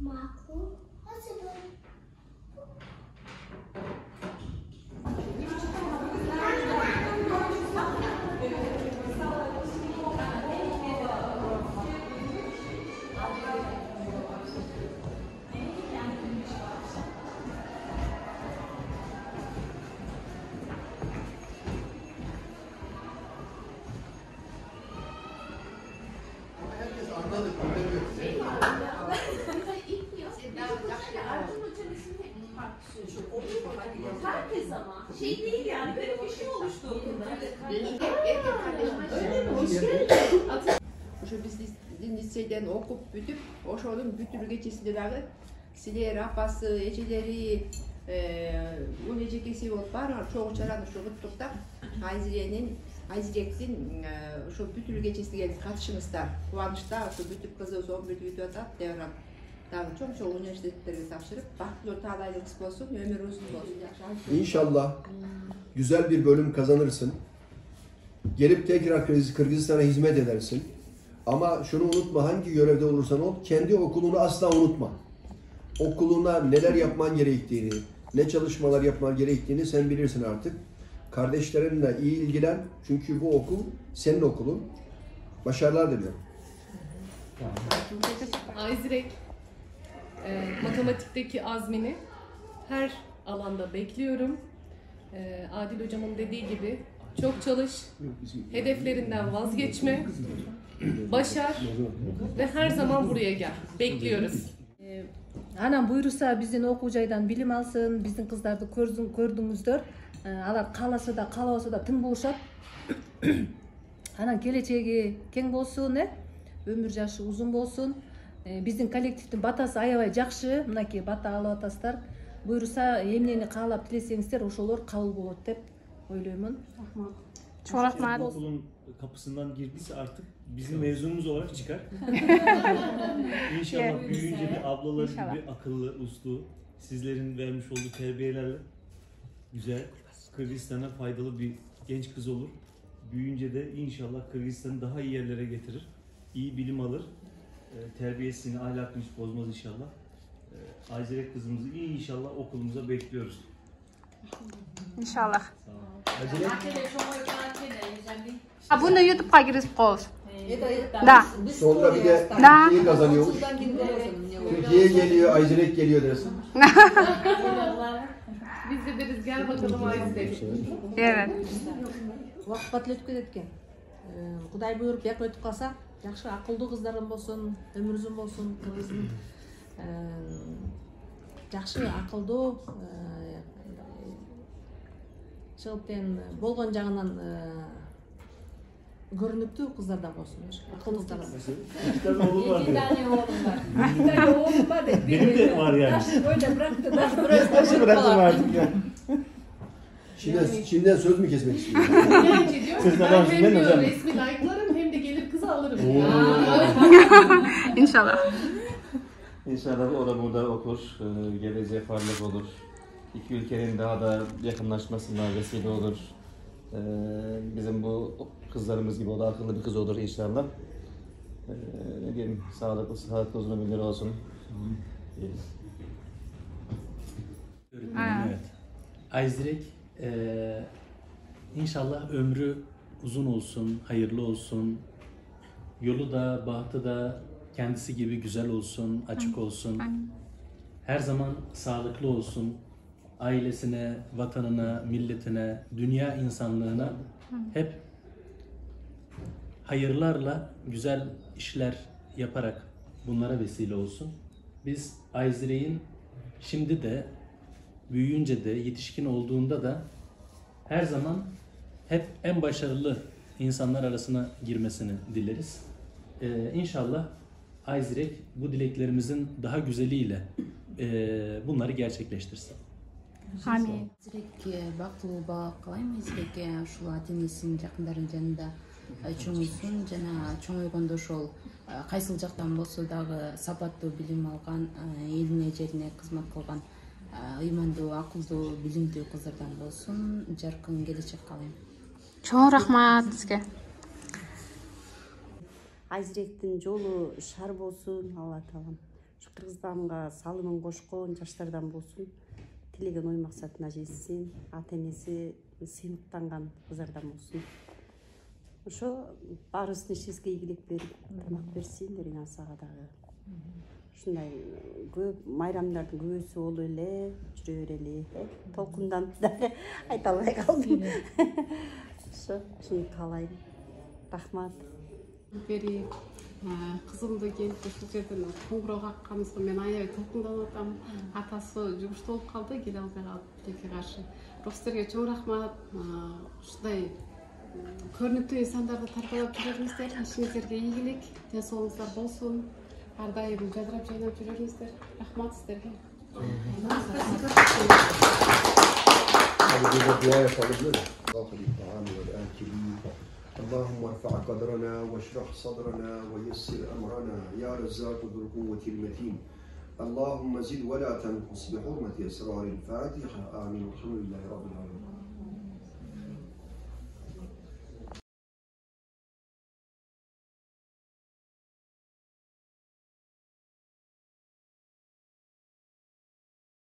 Makul. Hazırım. Herkes ama şey değil yani böyle bir şey oluştu okulda. Ошо биз лицейден окуп бүтүп, ошонун бүтүрүү кечесинде дагы силер апасы, эжелери, он эжекеси болуп баары чогуу чараны ушу куттуктап, Айзиректин ошо бүтүрүү кечесине келип катышыңыздар. Кубанычта ошо бүтүп кызыбыз 11 бүтүп атат, Деврам дагы чоң университеттерге тапшырып, бактылуу таалайыңыз болсун, өмүр узун болsun. İnşallah güzel bir bölüm kazanırsın. Gelip tekrar Kırgızistan'a hizmet edersin. Ama şunu unutma, hangi görevde olursan ol, kendi okulunu asla unutma. Okuluna neler yapman gerektiğini, ne çalışmalar yapman gerektiğini sen bilirsin artık. Kardeşlerinle iyi ilgilen, çünkü bu okul senin okulun. Başarılar diliyorum. Ayzirek matematikteki azmini her alanda bekliyorum. Adil hocamın dediği gibi çok çalış, hedeflerinden vazgeçme, başar ve her zaman buraya gel. Bekliyoruz. Anam buyursa bizdin окуу жайдан билим алсын, биздин кыздарды көрдүңүздөр. Алар кааласа да, каалабаса да тың болушат. Анан келечеги кең болсун, өмүр жашы узун болсун. Биздин коллективдин батасы аябай жакшы, мынакей бата алып атасыздар. Буйруса эмнени каалап тилесеңиздер, ошолор кабыл болот деп ойлоймун. Çok rahmat. Okulun kapısından girdiyse artık bizim mezunumuz olarak çıkar. İnşallah büyüyünce de ablaları gibi akıllı, uslu, sizlerin vermiş olduğu terbiyelerle güzel, Kırgızistan'a faydalı bir genç kız olur. Büyüyünce de inşallah Kırgızistan'ı daha iyi yerlere getirir. İyi bilim alır. Terbiyesini, ahlakını hiç bozmaz inşallah. Ayzirek kızımızı inşallah okulumuza bekliyoruz. İnşallah. Ayzirek. Bunu YouTube'a girip koy. Da. Sonra bir de Türkiye'yi kazanıyormuş. Türkiye'ye geliyor, Ayzirek geliyor dersin. Biz de deriz gel bakalım Ayzirek. Evet. Убакыт бат эле өтүп кетет экен. Кудай буйруп жакын өтүп калса, жакшы акылдуу кыздарым болсун, өмүр узун болсун, кызым. Жакшы акылдуу чылтен болгон жагынан görünüktü kızlardan olsun. Akıllı kızlardan olsun. İki tane oğlum var. İki tane oğlum var. İki tane oğlum var. Benim de var yani. Böyle bıraktı. Nasıl bıraktım artık ya. Şimdiden söz mü kesmek istiyor? Gerçi diyor ki ben hem diyor resmi like'larım hem de gelir kızı alırım. İnşallah. İnşallah o da burada okur, geleceğe parlak olur. İki ülkenin daha da yakınlaşmasına vesile olur. Bizim bu kızlarımız gibi o da akıllı bir kız olur inşallah. Ne diyelim, sağlıklı uzun ömürleri olsun. Evet. Ayzirek inşallah ömrü uzun olsun, hayırlı olsun. Yolu da, bahtı da kendisi gibi güzel olsun, açık olsun. Her zaman sağlıklı olsun. Ailesine, vatanına, milletine, dünya insanlığına hep hayırlarla güzel işler yaparak bunlara vesile olsun. Biz Ayzirek'in şimdi de, büyüyünce de, yetişkin olduğunda da her zaman hep en başarılı insanlar arasına girmesini dileriz. İnşallah Ayzirek bu dileklerimizin daha güzeliyle bunları gerçekleştirsin. Amin. Ayzirekке бактылуу бак кылайм. Айзирекке ушул ата энесинин жакындарынын жанында чоңойсун жана чоңойгондо ошол кайсыл жактан болсо дагы сапаттуу билим алган, элине жерине кызмат кылган ыймандуу, акылдуу, билимдүү кыздардан болсун. Жаркын келечек каалайм. Çok rahmat sizge. Ayzirектин жолу шар болсун, Алла таалам Кыргызстанга салымын кошкон жаштардан болсун, тилеген ой максатына жетсин, ата энеси сыймыктанган кыздардан болсун. Ошо баарыбыздын ишибизге ийгилик берип, тамак берсин деп сага дагы. Ушундай көп майрамдардын көбүсү болуп эле жүрө берели. Толкунданып дагы айта албай калдым. Ошону каалайм. Рахмат. Бери кызымды келип ушул жерден коңгуроо какканыбызга мен аябай толкунданып атам. Атасы жумушта болуп калды, келе албай калды тилекке каршы. Бирок силерге чоң рахмат. Ушундай көрүнүктүү инсандарды тарбиялап жүрөрүңүздөр, ишиңиздерге ийгилик, ден соолугуңуздар болсун. Ар дайым жадырап жайнап жүрөрүңүздөр. Рахмат силерге. اللهم ارفع قدرنا واشرح صدرنا ويسر أمرنا يا رزاق ذو القوة المتين اللهم زد ولا تنقص بحرمة أسرار الفاتحة آمين الحمد لله رب العالمين